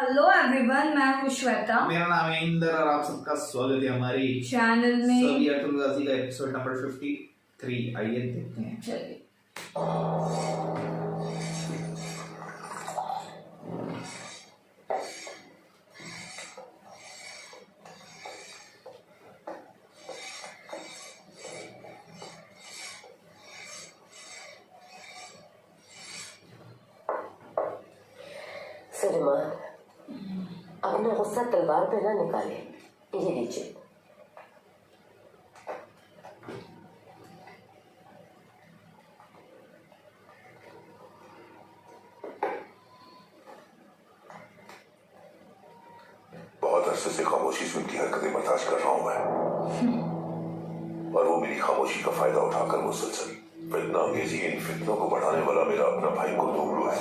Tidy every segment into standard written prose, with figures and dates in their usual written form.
Hello everyone, मैं हूँ श्वेता। मेरा नाम है इंदर और आप सबका स्वागत है हमारी चैनल में। सभी अतुल गाजी का एपिसोड नंबर 53। आइए देखते हैं। चलिए। सलमान, अपना गुस्सा तलवार पे ना निकाले। ये लीजिए। बहुत अरसे से खामोशी से उनकी हरकतें बर्दाश्त कर रहा हूं मैं, और वो मेरी खामोशी का फायदा उठाकर मुसलसल फितना अंगेजी इन फितनों को बढ़ाने वाला मेरा अपना भाई कुर्दुगलू है।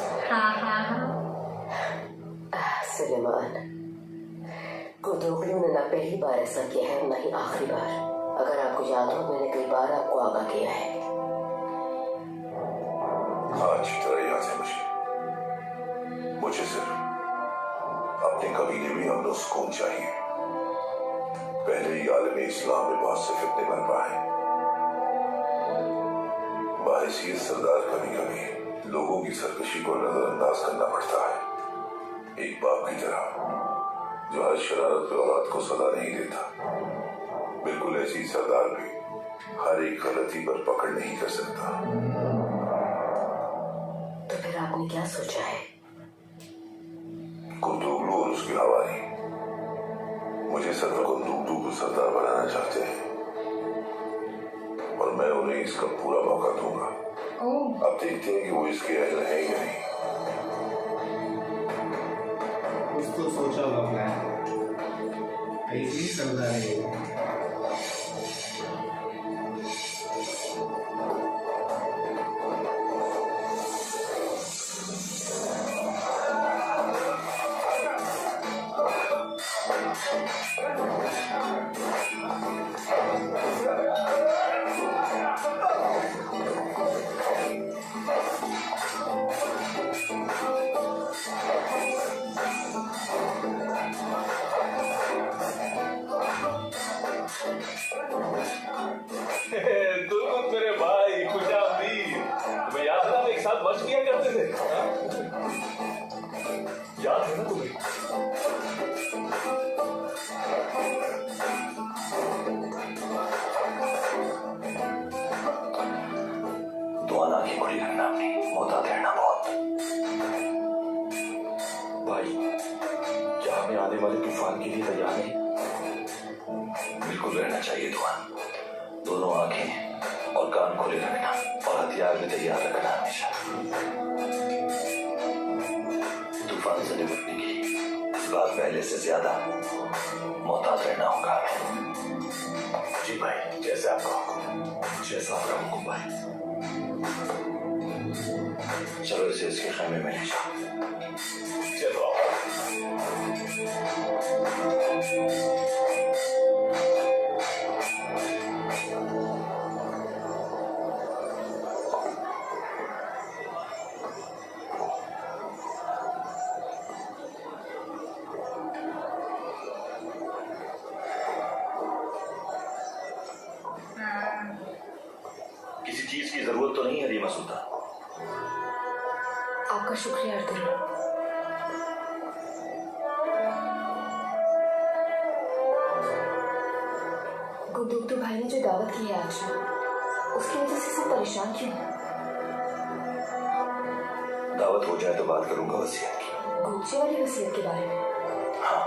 सलमान, कुर्दुगलू ने ना पहली बार ऐसा किया है ना ही आखिरी बार। अगर आपको याद हो, मैंने कई बार आपको आगाह किया है। हाँ, अच्छी तरह याद है मुझे सिर्फ अपने कबीले में अमन और सुकून चाहिए। पहले ही आलम इस्लाम में बहुत से फितने बरपा है। बाहिसियत सरदार कभी कभी लोगों की सरकशी को नजरअंदाज करना पड़ता है, एक बाप की तरह जो हर शरारत पे औलाद को सदा नहीं देता। बिल्कुल ऐसी सरदार भी हर एक गलती पर पकड़ नहीं कर सकता। तो फिर आपने क्या सोचा है? कुर्दुगलू और उसके हवारी मुझे सदर को कुर्दुगलू सरदार बनाना चाहते हैं, और मैं उन्हें इसका पूरा मौका दूंगा। अब देखते हैं कि वो इसके अहल है या नहीं। कुछ तो सोचा होगा प्लान, ऐसे ही सरदार है वो। दुर्गुत मेरे भाई, खुशामदीद। तुम्हें याद है ना, हम एक साथ वर्ष किया करते थे? याद है ना तुम्हें? दुआ आंखें खुली रखना, अपनी मोहतात रहना बहुत। भाई, क्या हमें आने वाले तूफान के लिए तैयार है? बिल्कुल रहना चाहिए दुआ। दोनों आंखें और कान खुले रखना, और हथियार भी तैयार रखना हमेशा। तूफान से निपटने की इस बार पहले से ज्यादा मोहतात रहना होगा। जी भाई, जैसे आपका हुक्म। जैसा आपका हुक्म भाई। चलो इसे इसके खैमे में ले जाओ। चलो। किसी चीज की जरूरत तो नहीं है रीमा सुल्तान? आपका शुक्रिया अर्जुन। गुड्डू भाई ने जो दावत की है आज, उसकी वजह से सब परेशान क्यों हैं? दावत हो जाए तो बात करूंगा वसीयत की। गुच्चे वाली वसीयत के बारे में? हाँ।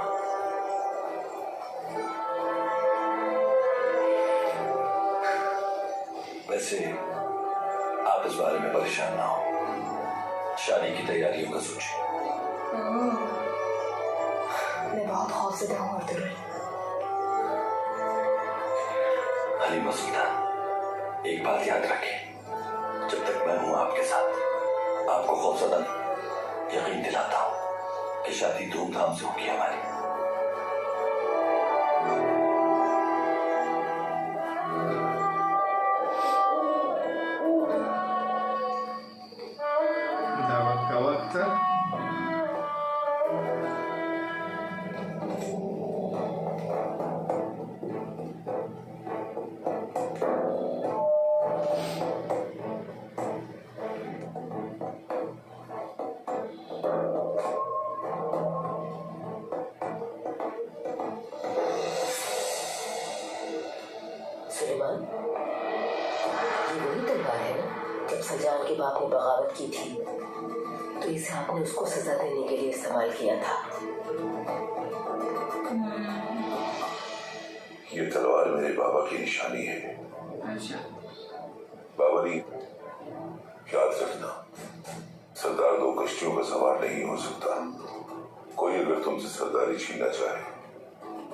वैसे आप इस बारे में परेशान ना हो, शादी की तैयारियों का सोचिए। मैं बहुत खौफजदा हूँ अर्जुन। हलीमा सुल्तान, एक बात याद रखें, जब तक मैं हूं आपके साथ, आपको खौफजदा यकीन दिलाता हूं कि शादी धूमधाम से होगी हमारी। है ना, जब सलजान के बाप ने बगावत की थी तो इसे आपने उसको सजा देने के लिए इस्तेमाल किया था। ये तलवार मेरे बाबा की निशानी है। अच्छा। बाबा ने याद रखना, सरदार दो कश्तियों का सवार नहीं हो सकता। कोई अगर तुमसे सरदारी छीनना चाहे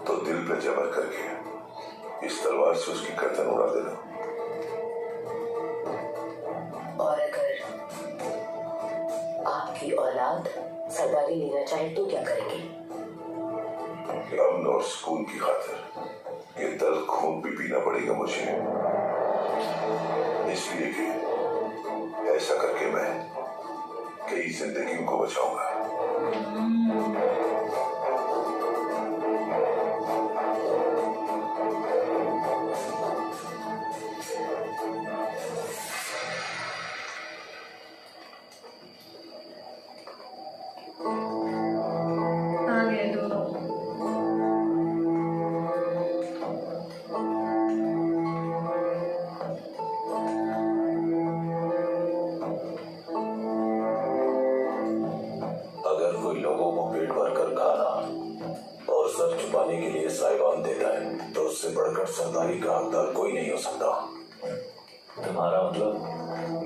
तो दिल पे जबर करके इस तलवार से उसकी गर्दन उड़ा देना। और अगर आपकी औलाद सरदारी लेना चाहे तो क्या करेंगे? अमन और सुकून की खातिर ये दर्द खून भी पीना पड़ेगा मुझे, इसलिए कि ऐसा करके मैं कई जिंदगियों को बचाऊंगा। आ गए दोनों। अगर कोई लोगों को पेट भर कर खाना और सर छुपाने के लिए साइबान देता है तो उससे बढ़कर सरदारी का हकदार कोई नहीं हो सकता। तुम्हारा मतलब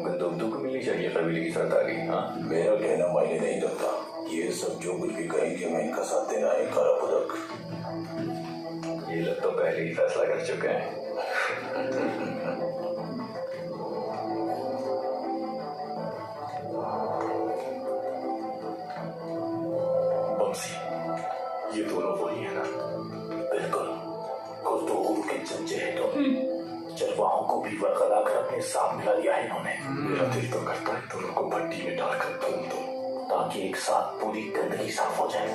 बंदूक को मिलनी चाहिए कबीले की सरदारी? हाँ, मेरा कहना मायने नहीं रखता। ये सब जो कुछ भी कहेंगे मैं इनका साथ देना है। कारा बुदक, ये लोग तो पहले ही फैसला कर चुके हैं। ये दोनों वही है ना? बिल्कुल, कुर्तूर के चमचे हैं तुम। चरवाहों को भी बरकला कर अपने साथ मिला लिया है इन्होंने। मेरा दिल तो करता है दोनों को भट्टी में डालकर भून दो ताकि एक साथ पूरी गंदगी साफ हो जाए।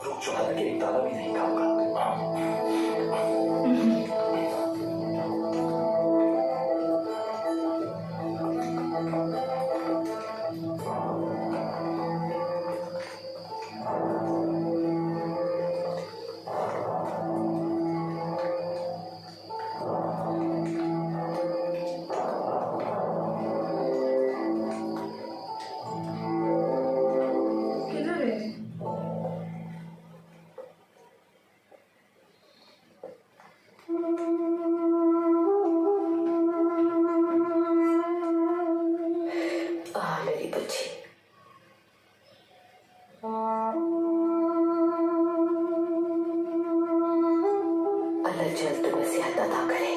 रुक जो, हालांकि एक ताला भी नहीं खाऊंगा। किधर है? मेरी बच्ची, अल्लाह जल्द तुम्हें सेहत अता करे।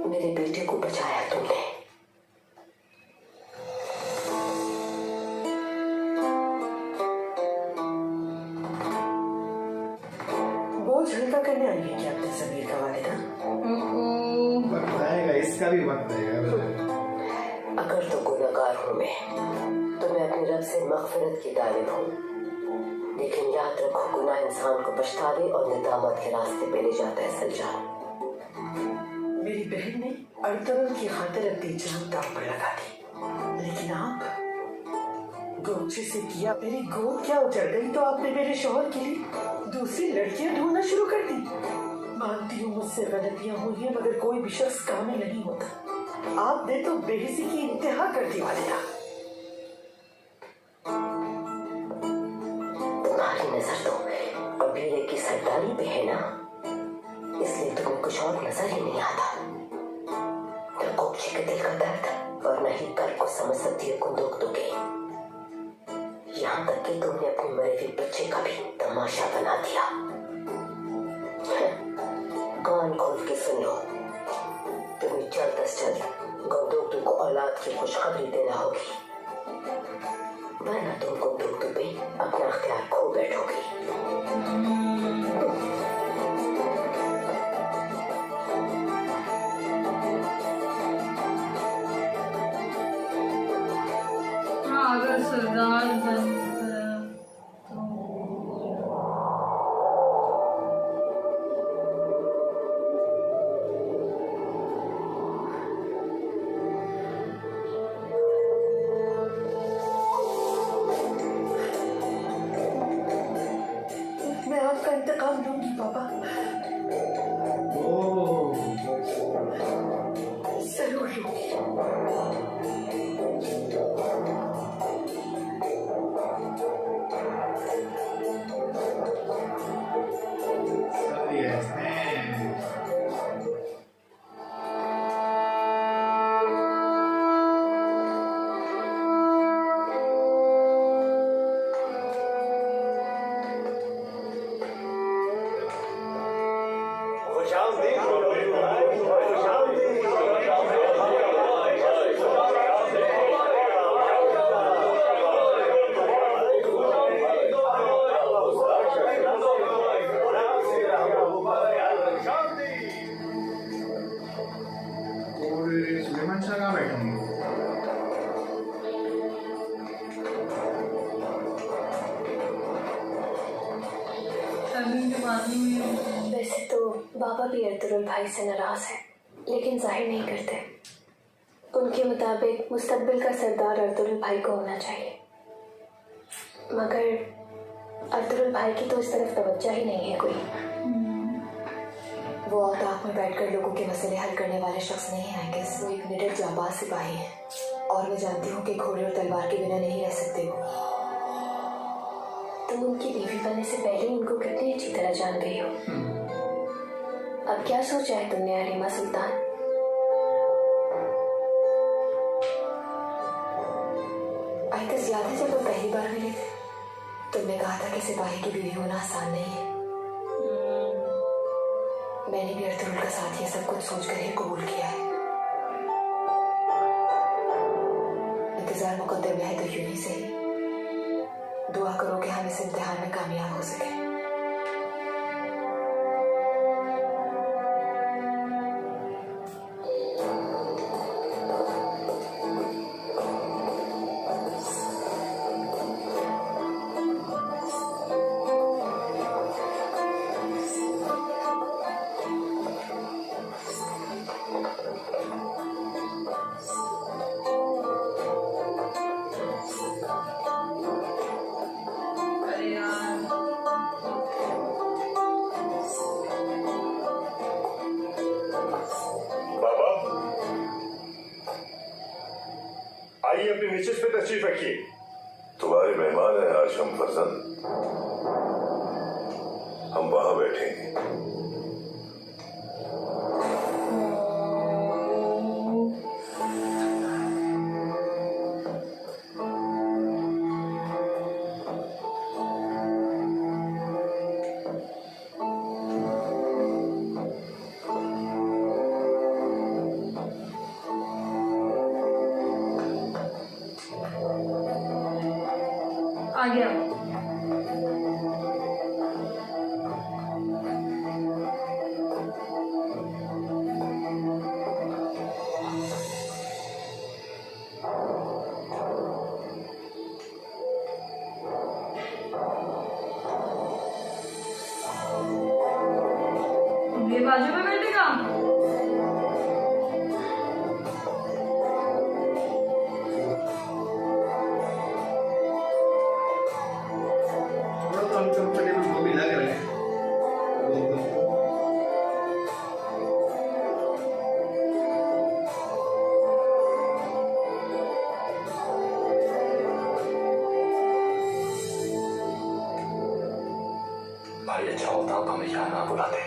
मेरे बेटे को बचाया तुमने। बोझ हल्का करने आई है क्या अपने जमीर का वालिदा? वक्त आएगा, इसका भी वक्त आएगा। अगर तो गुनहगार हूँ मैं, तो मैं अपने रब से मगफिरत की तालिब हूँ। लेकिन याद रखो, गुनाह इंसान को पछतावे और निदामत के रास्ते पे ले जाता है सलजान। मेरी बहन ने अड़तरन की खातिर अपनी जान दांव पर लगा दी, लेकिन आप गोचे से किया मेरी गोद क्या उजड़ गई तो आपने मेरे शौहर के लिए दूसरी लड़कियां ढूंढना शुरू कर दी। मानती हूँ मुझसे गलतियां हुई हैं, मगर कोई भी शख्स कामिल नहीं होता। आपने तो बेहिसी की इंतहा कर दी वालिदा। तुम्हारी नजर तो कबीले की सरदारी पे है ना, इसलिए तुम्हें कुछ और नजर ही नहीं आता। न कोपचे के दिल का दर्द और न ही कर को समझ सकती है कुंदूक तुके। यहाँ तक कि तुमने अपने मरे हुए बच्चे का भी तमाशा बना दिया। कान खोल के सुन लो, तुम्हें जल्द अज जल्द गंदूक को औलाद की खुशखबरी देना होगी, वरना तुम गंदूक पे अपना अख्तियार खो बैठोगी। हाँ, अगर सरदार बन गया तो मैं आपका इंतकाम लूंगी बाबा। कहाँ बैठेंगे? शादी के बाद में वैसे तो बाबा भी अर्तुगरुल भाई से नाराज है, लेकिन जाहिर नहीं करते। उनके मुताबिक मुस्तकबिल का सरदार अर्तुगरुल भाई को होना चाहिए, मगर अर्तुगरुल भाई की तो इस तरफ तवज्जो ही नहीं है कोई। वो औताक में बैठकर लोगों के मसले हल करने वाले शख्स नहीं है। वो एक निडर जाबाज सिपाही है, और मैं जानती हूँ कि घोड़े और तलवार के बिना नहीं रह सकते वो। तुम उनकी बीवी बनने से पहले उनको कितनी अच्छी तरह जान गई हो। अब क्या सोचा है तुमने अरीमा सुल्तान? आई तो याद है जब वो पहली बार मिले थे, तुमने कहा था कि सिपाही की बीवी होना आसान नहीं है। मैंने भी अर्तुगरुल का साथ ये सब कुछ सोचकर ही कबूल किया है। इंतजार मुकद्दर में है तो यूं ही सही। दुआ करो कि हम इस इम्तिहान में कामयाब हो सके। अरे यार बाबा आइए अपनी निश्चित पे तशरीफ रखिए। तुम्हारे मेहमान हैं हाशम फरजंद, हम वहां बैठेंगे। आ गया। ये बाजू में बैठेगा। थोड़ा तो हम कंफर्टेबल वो भी लग रहे हैं। भाई अच्छा होता आप हमें यहाँ ना बुलाते।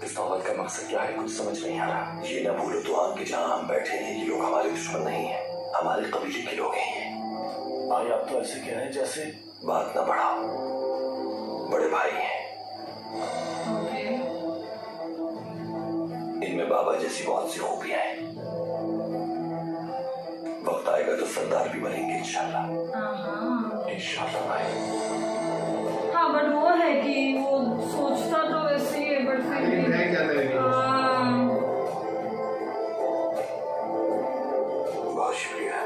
इस नौबत का मकसद क्या है कुछ समझ नहीं आ रहा। ये ना भूलो तो कि जहाँ हम बैठे हैं ये लोग हमारे दुश्मन नहीं है, हमारे कबीले के लोग हैं ये। भाई आप तो ऐसे कह रहे हैं जैसे। बात ना बढ़ाओ, बड़े भाई हैं। ओके। इनमें बाबा जैसी बहुत सी खूबियां हैं। वक्त आएगा तो सरदार भी बनेंगे इंशाल्लाह। हाँ इंशाल्लाह भाई। हाँ, बट वो है कि वो सोचता तो वैसे ही है, बट फिर लेकिन भी है क्या करेंगे? बहुत शुक्रिया।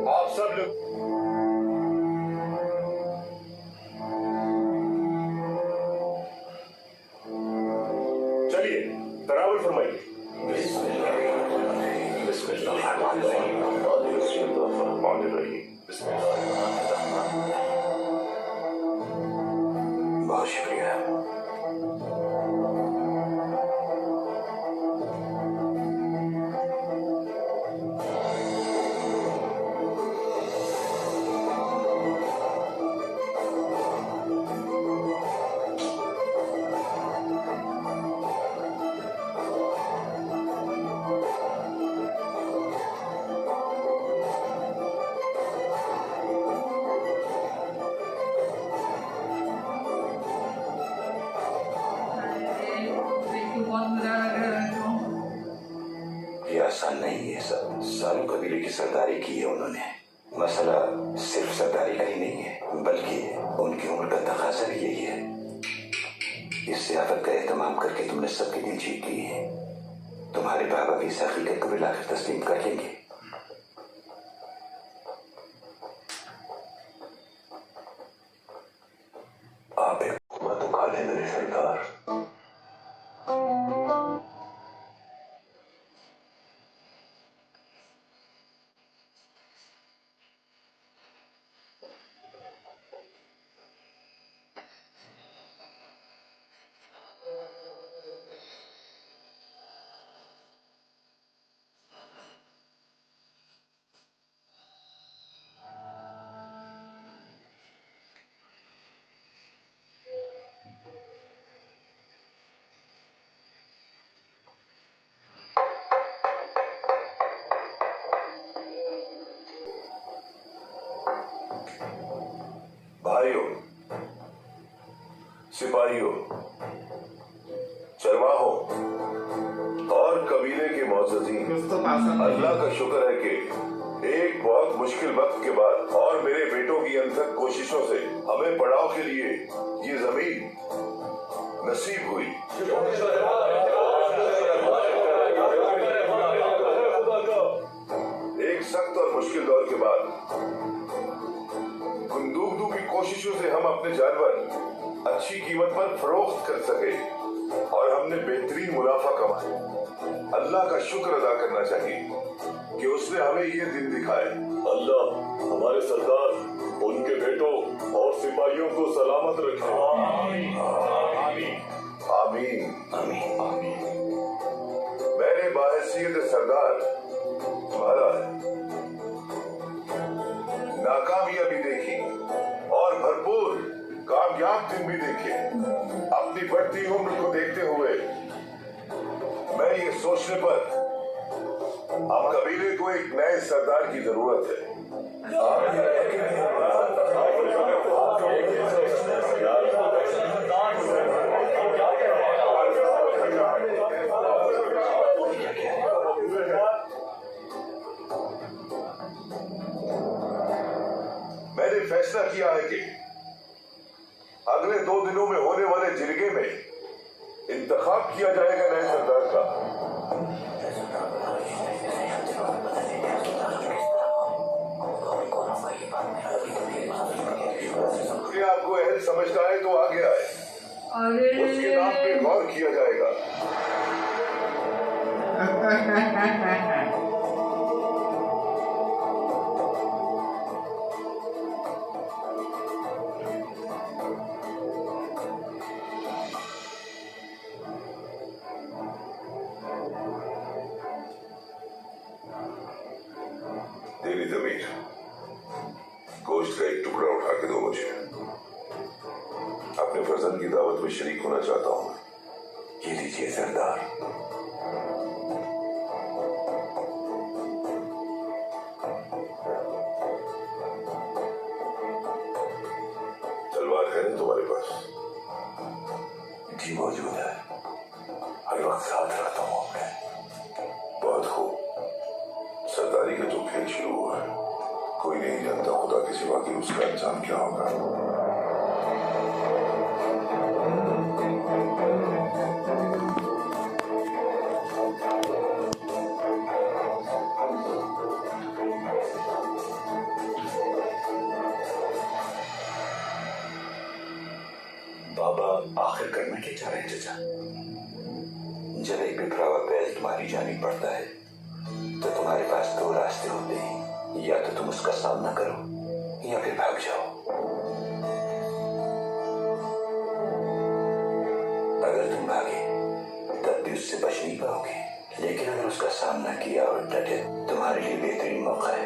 आप सब लोग चलिए तरावल फरमाइए। बहुत शुक्रिया। नुकसान नहीं है, सब सालों कबीले की सरदारी की है उन्होंने। मसला सिर्फ सरदारी का ही नहीं है, बल्कि उनकी उम्र का तकाजा भी यही है। इस सियाफत का एहतमाम करके तुमने सबके दिल जीत लिए हैं। तुम्हारे बाबा भी इस हकीकत को बिलाखिर तस्लीम कर लेंगे। आप एक हुकूमत उठा लें मेरे सरदार। भाइयों, सिपाहियों, चरवाहों और कबीले के मोअज़्ज़ज़ीन, अल्लाह का शुक्र है कि एक बहुत मुश्किल वक्त के बाद और मेरे बेटों की अनथक कोशिशों से हमें पड़ाव के लिए ये जमीन नसीब हुई। एक सख्त और मुश्किल दौर के बाद गुंदूगदू की कोशिशों से हम अपने जानवर अच्छी कीमत पर फरोख्त कर सके और हमने बेहतरीन मुनाफा कमाया। अल्लाह का शुक्र अदा करना चाहिए कि उसने हमें ये दिन दिखाए। अल्लाह हमारे सरदार, उनके बेटों और सिपाहियों को सलामत रखे। आमीन आमीन आमीन आमीन। मैंने बाहैसियत सरदार तुम्हारा नाकामयाबी देखी और भरपूर कामयाब दिन भी देखे। अपनी बढ़ती उम्र को देखते हुए मैं ये सोचने पर अब कबीले को एक नए सरदार की जरूरत है। मैंने फैसला किया है कि अगले 2 दिनों में होने वाले जिरगे में इंतखाब किया जाएगा नए सरदार का। आपको अहल समझता है तो आगे आए, उसके नाम पे गौर किया जाएगा। देवी जमीर, गोश्त का एक टुकड़ा उठा के दो मुझे। अपने फर्जंद की दावत में शरीक होना चाहता हूँ। ये लीजिए सरदार। तलवार है ना तुम्हारे पास? जी मौजूद है, हर वक्त साथ रखता हूँ अपने। बहुत खूब। सरदारी का जो खेल शुरू हुआ है, कोई नहीं जानता खुदा के सिवा कि उसका अंजाम क्या होगा। बाबा आखिर करना क्या चाह रहे हैं चाचा? जब एक बिखरावा बैल तुम्हारी जानी पड़ता है तो तुम्हारे पास 2 रास्ते होते हैं, या तो तुम उसका सामना करो या फिर भाग जाओ। अगर तुम भागे तब भी उससे बच नहीं पाओगे, लेकिन अगर उसका सामना किया और डटे, तुम्हारे लिए बेहतरीन मौका है।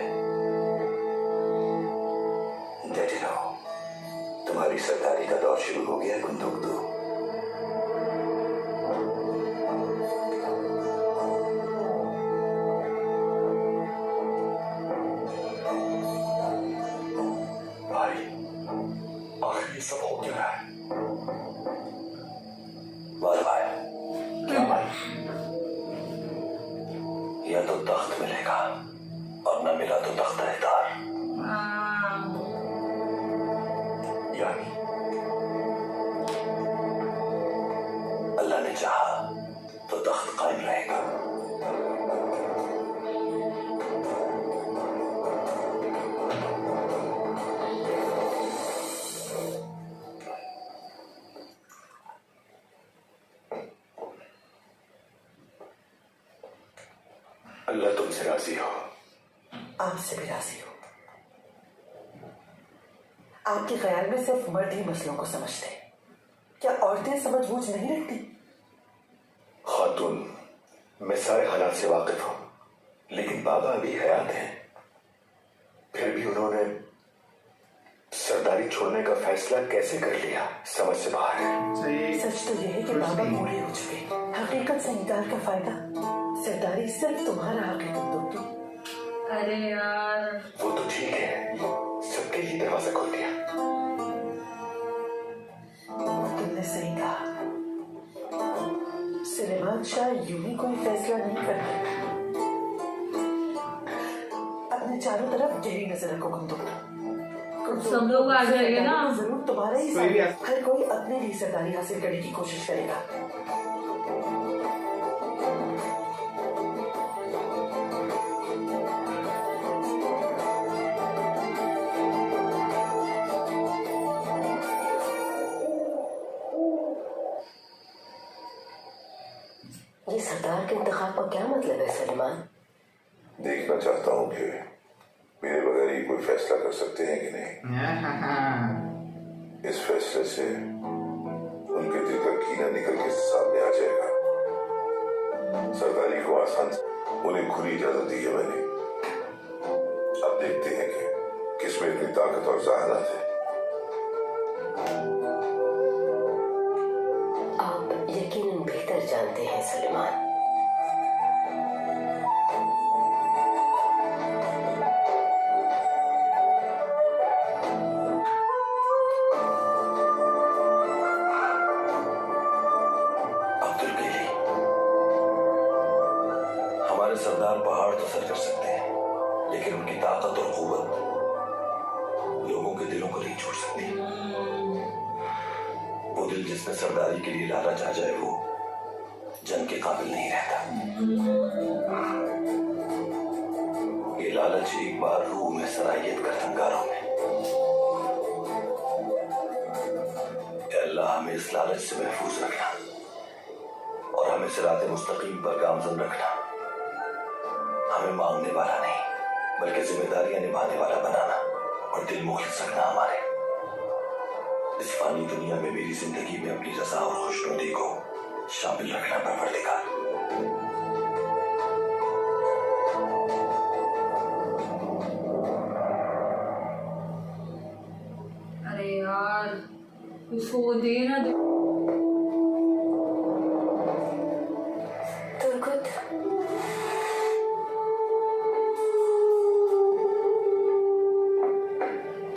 डटे रहो, तुम्हारी सरदारी का दौर शुरू हो गया है गुंदुगदू। भाई, आखिर ये सब हो क्या रहा है? वाला भाई, क्या भाई? या तो तख्त मिलेगा और न मिला तो तख्तादार। यानी अल्लाह ने चाहा तो तख्त कायम रहेगा। अल्लाह तुमसे राजी हो। आपसे भी राजी हो। आपके ख्याल में सिर्फ मर्द ही मसलों को समझते हैं, क्या औरतें समझ बूझ नहीं रखती? खातून, मैं सारे हालात से वाकिफ हूं, लेकिन बाबा अभी हयात हैं। फिर भी उन्होंने सरदारी छोड़ने का फैसला कैसे कर लिया, समझ से बाहर है। सच तो यह है कि बाबा बूढ़े हो चुके। हकीकत से इनकार का फायदा, सरदारी सिर्फ तुम्हारा हक है तुम दोनों। अरे यार, वो तो ठीक है, सबके लिए दरवाजा खोल दिया। तुमने सही कहा। सुलेमान शाह यूं ही कोई फैसला नहीं करते। अपने चारों तरफ गहरी नजर रखो सब लोग आ जाएंगे ना। जरूर तुम्हारा ही कोई भी साथ। हर कोई अपने लिए सरदारी हासिल करने की कोशिश करेगा। ये सरदार के इंतखाब का क्या मतलब है सलीमान? देखना चाहता हूँ कि मेरे बगैर ही कोई फैसला कर सकते हैं कि नहीं। इस फैसले से उनके दिल का कीना निकल के सामने आ जाएगा। सरदारी को आसान उन्हें खुली इजाजत दी है मैंने। अब देखते हैं कि किसमें इतनी ताकत और ज़हानत है। आप यकीनन बेहतर जानते हैं सलीमान। हमारे सरदार पहाड़ तो सर कर सकते हैं, लेकिन उनकी ताकत और कुव्वत लोगों के दिलों को नहीं छोड़ सकती। वो दिल जिसमें सरदारी के लिए लालच आ जाए, वो जंग के काबिल नहीं रहता। ये लालच एक बार रूह में सरायत कर अंगारों में। अल्लाह हमें इस लालच से महफूज रखना और हमें सिरात मुस्तकीम पर गामजन रखना। हमें मांगने वाला नहीं, बल्कि जिम्मेदारियां निभाने वाला बनाना और दिल मुखलिस रखना हमारे। इस फानी दुनिया में मेरी जिंदगी में अपनी रज़ा और खुशनुदी को शामिल रखना परवरदिगार। अरे यार, उसको वो दे ना दे। तुर्गुत,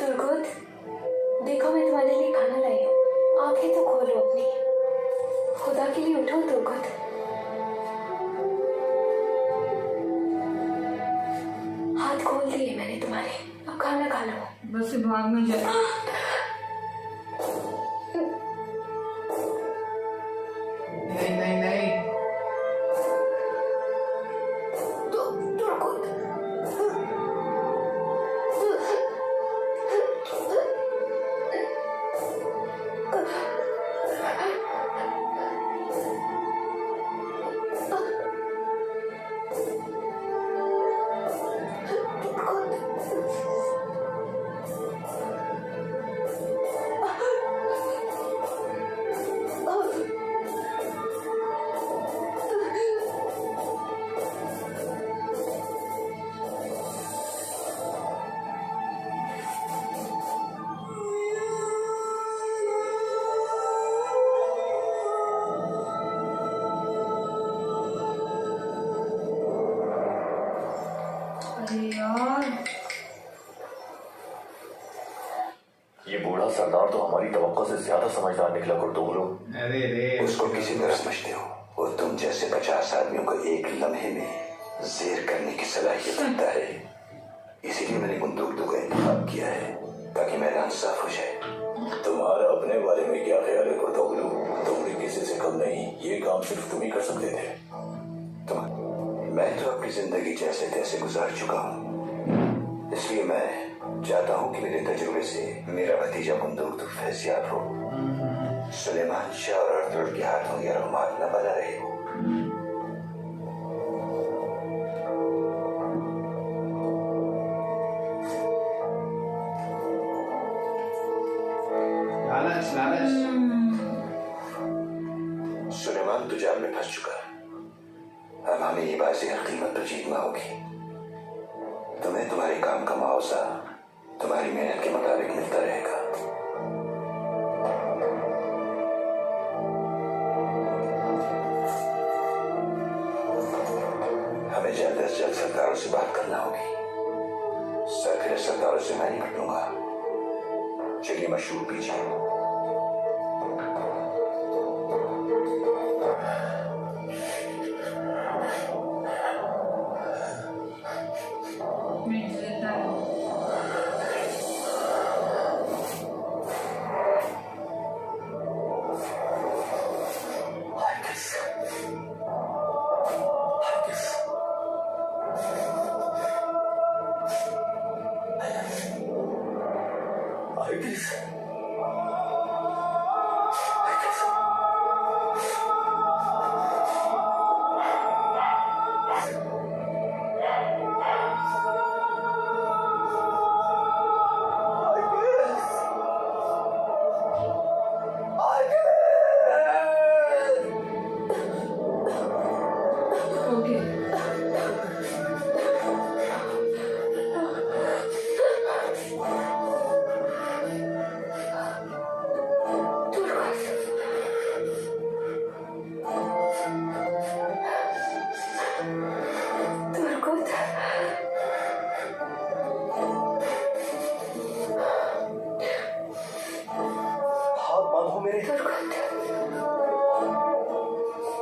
तुर्गुत, देखो मैं तुम्हारे लिए खाना लाई हूँ। आंखें तो खोलो अपनी। खुदा के लिए उठो तुर्गुत। हाथ खोल दिए मैंने तुम्हारे, अब खाना खा लो। बस भाग में जाए। नहीं नहीं नहीं, अरे यार, ये बूढ़ा सरदार तो हमारी तवक्को से ज्यादा समझदार निकला। कुर्तुगलो, अरे रे, उसको किसी तरह समझते हो? वो तुम जैसे 50 आदमियों को एक लम्हे में जेर करने की सलाहियत रखता है। इसीलिए मैंने बंदूक का इंतखाब किया है ताकि मैदान साफ हो जाए। तुम्हारा अपने बारे में क्या ख्याल है कुर्तोगलू? तुम भी किसी से कम नहीं, ये काम सिर्फ तुम ही कर सकते थे। मैं तो अपनी जिंदगी जैसे तैसे गुजार चुका हूँ, इसलिए मैं चाहता हूँ कि मेरे तजुर्बे से मेरा भतीजा बंदूक तो फैजियाब हो। सुलेमान शाह और अर्तुगरुल के हाथों यह रुमाल न बना रहे हो। लालच लालच। सुलेमान तो जाल में फंस चुका है। अब हमें ये बाजी हर कीमत पर जीतना होगी। तुम्हें तुम्हारे काम का मुआवजा तुम्हारी मेहनत के मुताबिक मिलता रहेगा। हमें जल्द से जल्द सरदारों से बात करना होगी। सरफिर सरदारों से मैं निपट लूंगा। चलिए मशरूब पीछे।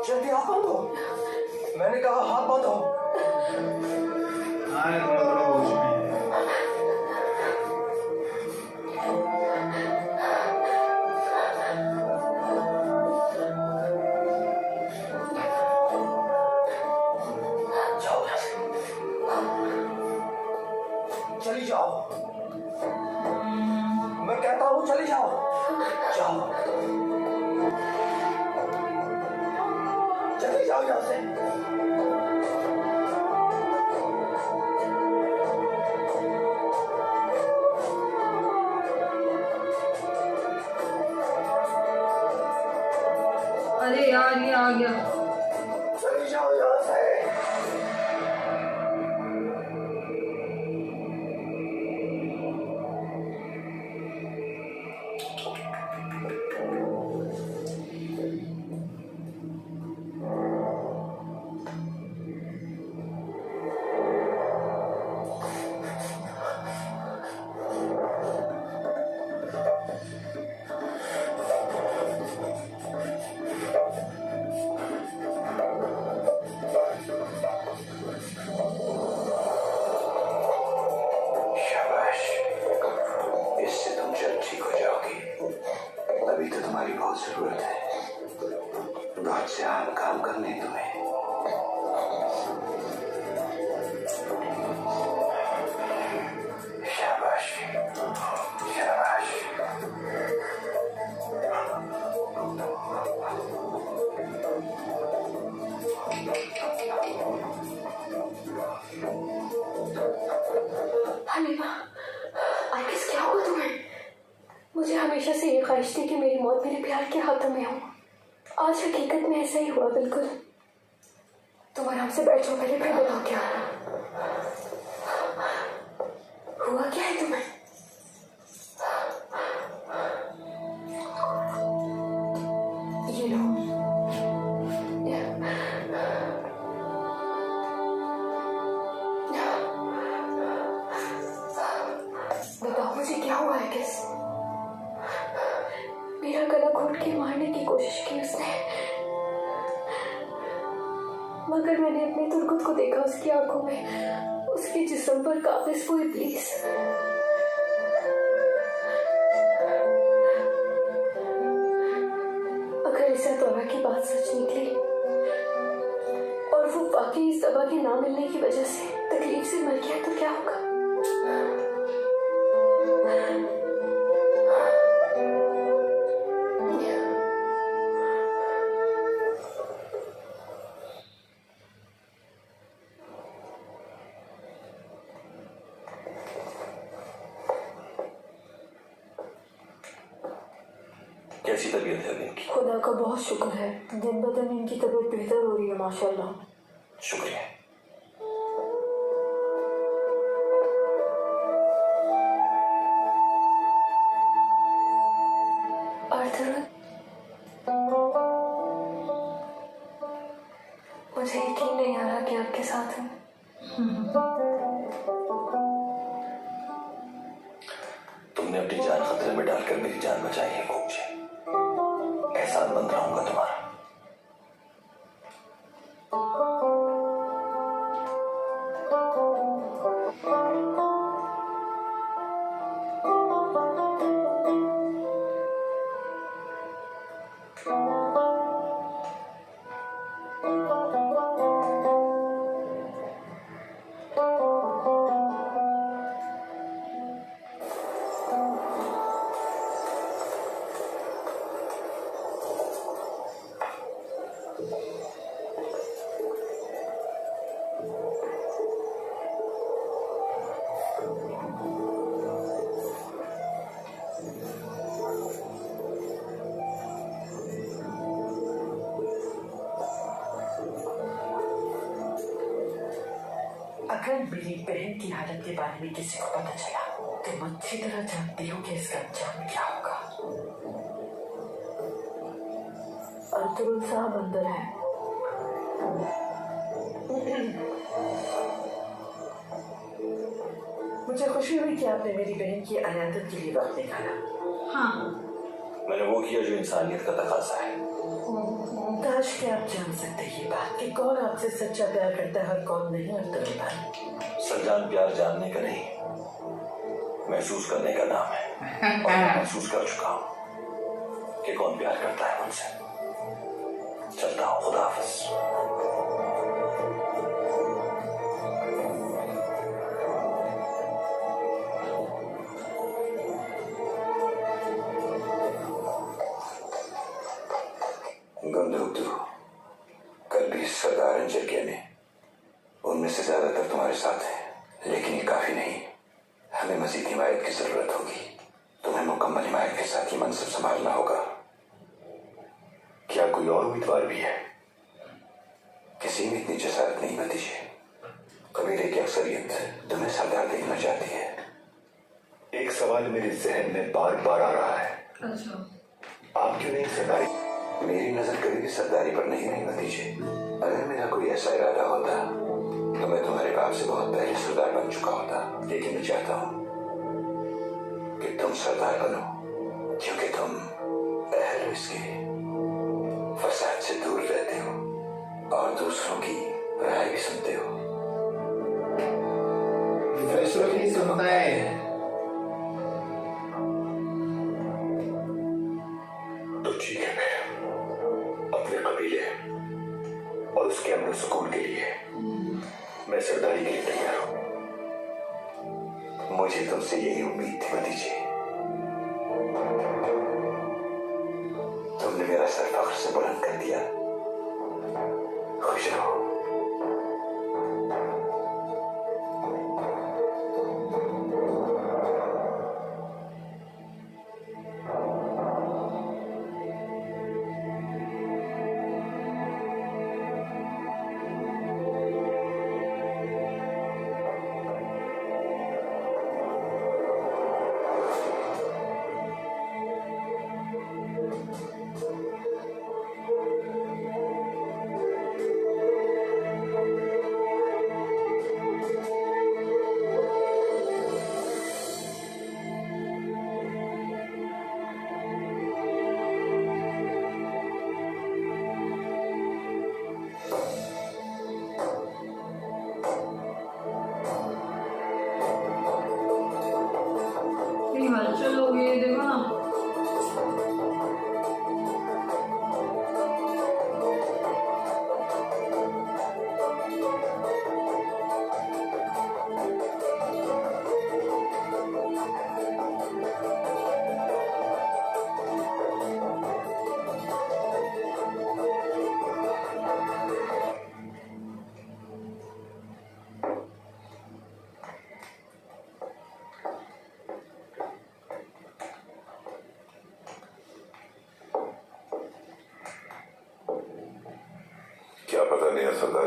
जल्दी हाथ बांधो। मैंने कहा हाथ बांधो। हाँ बड़ा बड़ा होश में है। जाओ यहाँ से। चली जाओ। मैं कहता हूँ चली जाओ। जाओ चली जाओ यहाँ से। अरे यार ये आ गया। चली जाओ यहाँ से। तुम्हारी बहुत जरूरत है। बहुत से आम काम करने तुम्हें। शाबाश शाबाश। हनीफा, आइकिस क्या हुआ तुम्हें? मुझे हमेशा से ये ख्वाहिश थी कि मेरी मौत मेरे प्यार के हाथों में हो। आज हकीकत में ऐसा ही हुआ। बिल्कुल। तुम आराम से बैठ जाओ, पहले फिर बताओ क्या हुआ। क्या है तुम्हें? ये लो। बताओ मुझे क्या हुआ है? किस मेरा गला घोट के मारने की कोशिश की उसने। मगर मैंने अपने तुर्गुत को देखा, उसकी आंखों में, उसके जिस्म पर काबिज वो इब्लीस। अगर इस तौरा की बात सच निकली और वो वाकई इस दवा के ना मिलने की वजह से तकलीफ से मर गया तो क्या होगा? कैसी तबीयत है अभी इनकी? खुदा का बहुत शुक्र है, दिन ब दिन इनकी तबीयत बेहतर हो रही है माशाल्लाह। शुक्रिया। आर्थर, मुझे यकीन नहीं आ रहा कि आपके साथ हूँ। तुमने अपनी जान खतरे में डालकर मेरी जान बचाई है गोपचे। एहसानमंद रहूंगा तुम्हारा। अगर मेरी बहन की हालत के बारे में किसी को पता चला तो मैं अच्छी तरह जानती हूँ कि इसका अंजाम क्या होगा। अब्दुल साहब अंदर है। मुझे खुशी हुई कि आपने मेरी बहन की अयादत के लिए वक्त निकाला। हाँ, मैंने वो किया जो इंसानियत का तकाजा है। काश कि आप जान सकते ये बात कि कौन आपसे सच्चा प्यार करता है और कौन नहीं। अब्दुल भाई, सज्जान प्यार जानने का नहीं, महसूस करने का नाम है। और मैं महसूस कर चुका हूँ कि कौन प्यार करता है मुझसे। चलता हूँ, खुदा हाफिज। कल भी सरदार अंजर के ने उनमें से ज्यादातर तुम्हारे साथ है, लेकिन ये काफी नहीं। हमें मजीद हिमायत की जरूरत होगी। तुम्हें मुकम्मल हिमायत के साथ ये मनसब संभालना होगा। क्या कोई और उम्मीदवार भी है? किसी में इतनी जसारत नहीं भतीजे। कबीले की अक्सरियत तुम्हें सरदार देखना चाहती है। एक सवाल मेरे जहन में बार बार आ रहा है। अच्छा, आप क्यों नहीं सरदारी? मेरी नजर कभी भी सरदारी पर नहीं रही भतीजे। अगर मेरा कोई ऐसा इरादा होता तो मैं तुम्हारे बाप से बहुत पहले सरदार बन चुका होता। लेकिन मैं चाहता हूँ कि तुम सरदार बनो, क्योंकि तुम अहल इसके फसाद से दूर रहते हो और दूसरों की राय भी सुनते हो। दूसरों की सुनता है। तो ठीक है, मैं अपने कबीले और उसके अमन सुकून के लिए मैं सरदारी के लिए तैयार हूँ। मुझे तुमसे यही उम्मीद थी भतीजे। तुमने मेरा सर फख्र से बुलंद कर दिया। खुश रहो।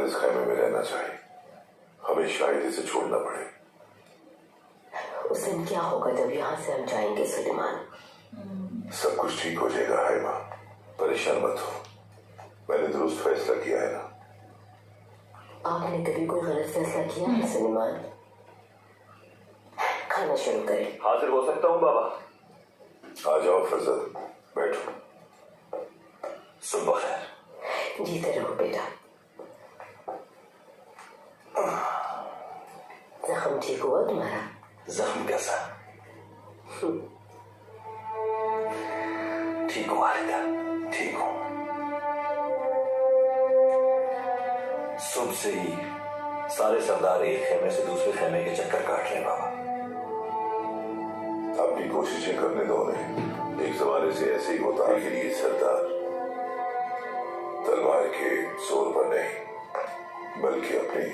इस खैमे में रहना चाहिए, हमें शायद इसे छोड़ना पड़े। उस दिन क्या होगा जब यहाँ से हम जाएंगे सुलेमान? सब कुछ ठीक हो जाएगा हाइमा, परेशान मत हो। मैंने दुरुस्त फैसला किया है ना। आपने कभी कोई गलत फैसला किया है सुलेमान? खाना शुरू करें। हाजिर हो सकता हूँ बाबा? आ जाओ फजल, बैठो। सुबह खैर। जीते रहो बेटा। जख्म ठीक हुआ तुम्हारा? जख्म कैसा? ठीक हूँ वालिदा, ठीक हूँ। सुबह से ही सारे सरदार एक खेमे से दूसरे खेमे के चक्कर काट रहे हैं बाबा। अपनी कोशिशें करने दो उन्हें। एक जमाने से ऐसे ही होता है कि ये सरदार तलवार के जोर पर नहीं बल्कि अपनी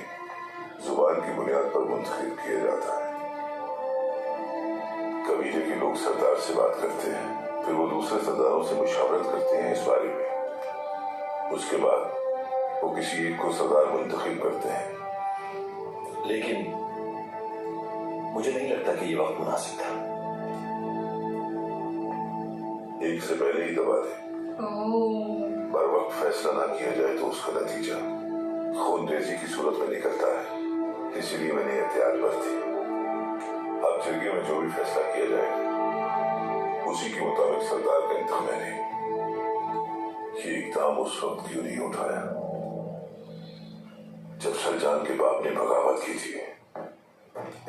जुबान की बुनियाद पर मुंतखब किया जाता है। कबीले के लोग सरदार से बात करते हैं, फिर वो दूसरे सरदारों से मुशावरत करते हैं इस बारे में। उसके बाद वो किसी एक को सरदार मुंतखब करते हैं। लेकिन मुझे नहीं लगता कि ये वक्त मुनासिब था। एक से पहले ही दबा दे। बर वक्त फैसला ना किया जाए तो उसका नतीजा खून रेजी की सूरत में निकलता है। इसीलिए मैंने एहतियात बरती। अब जिंदगी में जो भी फैसला किया जाएगा उसी के मुताबिक सरदार का इंतखाब मैंने ये इकदाम उस वक्त क्यों नहीं उठाया जब सरजान के बाप ने बगावत की थी।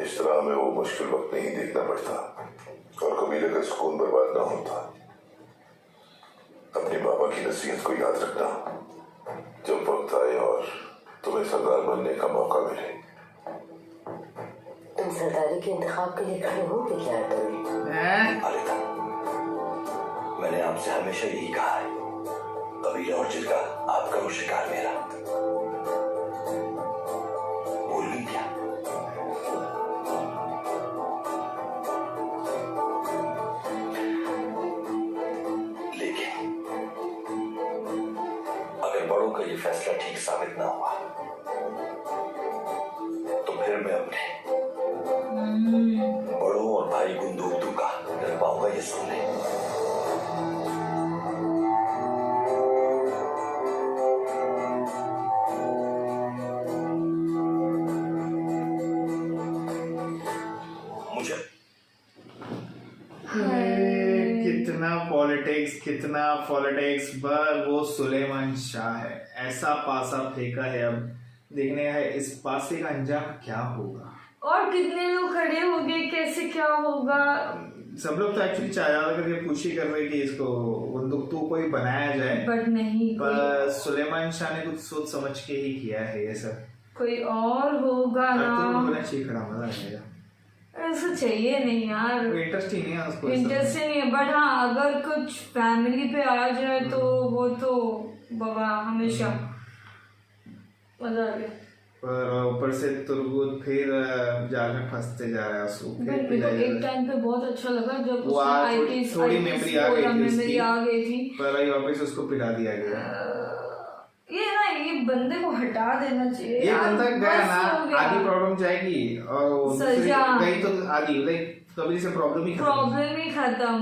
इस तरह हमें वो मुश्किल वक्त नहीं देखना पड़ता और कबीले का सुकून बर्बाद ना होता। अपने बाबा की नसीहत को याद रखना, जब वक्त आए और तुम्हें सरदार बनने का मौका मिले। तुम सरदारी के इंतखाब के लिए खड़े होगे क्या वालिदा, मैंने आपसे हमेशा यही कहा है, कबीला और जिरगा आपका वो शिकार मेरा। भूल गई क्या? लेकिन अगर बड़ों का ये फैसला ठीक साबित ना हुआ तो फिर मैं अपने बड़ों और भाई गुंदूक का डर पाऊंगा, ये सुन ले। मुझे कितना पॉलिटिक्स पर वो सुलेमान शाह है, ऐसा पासा फेंका है। अब देखने है इस पासे का अंजाम क्या होगा और कितने लोग खड़े होंगे, कैसे क्या होगा। सब लोग तो एक्चुअली चाह करके पूछ ही कर रहे कि इसको बंदूक तो कोई बनाया जाए, बट नहीं, पर सुलेमान शाह ने कुछ सोच समझ के ही किया है ये सब। कोई और होगा ना, होना चाहिए, खड़ा मजा आएगा। ऐसा चाहिए नहीं यार, इंटरेस्ट ही नहीं है उसको, इंटरेस्ट ही नहीं है। बट हाँ, अगर कुछ फैमिली पे आ जाए तो वो तो बाबा हमेशा मजा आ गया। पर ऊपर से तुरगुत फिर जाल में फंसते जा रहा है उसको। मेरे को एक टाइम पे बहुत अच्छा लगा जब थोड़ी मेमोरी आ गई थी, पर आई वापस उसको पिला दिया गया। ये ना, ये बंदे को हटा देना चाहिए। ये बंदा गया ना, आधी प्रॉब्लम जाएगी और गई तो आधी लाइक कभी से प्रॉब्लम ही खत्म।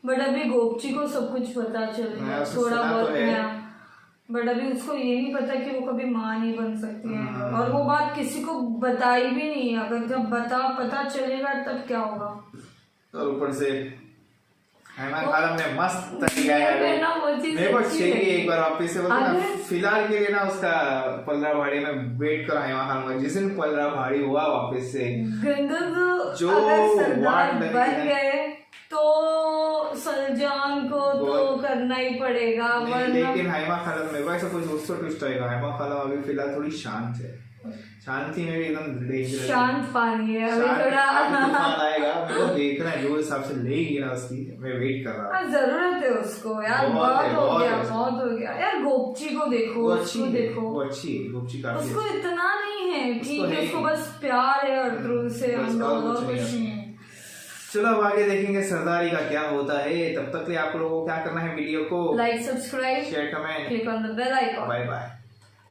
बट अभी गोपची को सब कुछ पता चल गया, थोड़ा बहुत नया। बट अभी उसको ये नहीं पता कि वो कभी माँ नहीं बन सकती है, और वो बात किसी को बताई भी नहीं। अगर जब पता चलेगा तब क्या होगा। और ऊपर से हैमान खालम ने मस्त तरीका है, मेरे को चाहिए एक बार वापस से बोलते फिलहाल के लिए ना उसका पल्ला भाड़ी में वेट करो। हैमान खालम जिस दिन पल्ला भाड़ी हुआ वापस से जो सरदार बन गए तो सलजान को तो करना ही पड़ेगा। लेकिन हैमान खालम मेरे को ऐसा कोई दोस्तों ट्विस्ट आएगा। हैमान खालम अभी फिलहाल थोड़ी शांत है, शांति में भी एकदम डेंजरस, शांत पानी है अभी थोड़ा। आएगा वो देखना है जो हिसाब से लेगी ना उसकी, मैं वेट कर रहा हूँ। जरूरत है उसको यार, बहुत हो गया यार। गोपची को देखो, उसको देखो, वो अच्छी है गोपची, काफी उसको इतना नहीं है, ठीक है, उसको बस प्यार है और ध्रुव से हम लोग और कुछ नहीं है। चलो अब आगे देखेंगे सरदारी का क्या होता है। तब तक के आप लोगों को क्या करना है, वीडियो को like, subscribe, share, comment, click on the bell icon. Bye bye.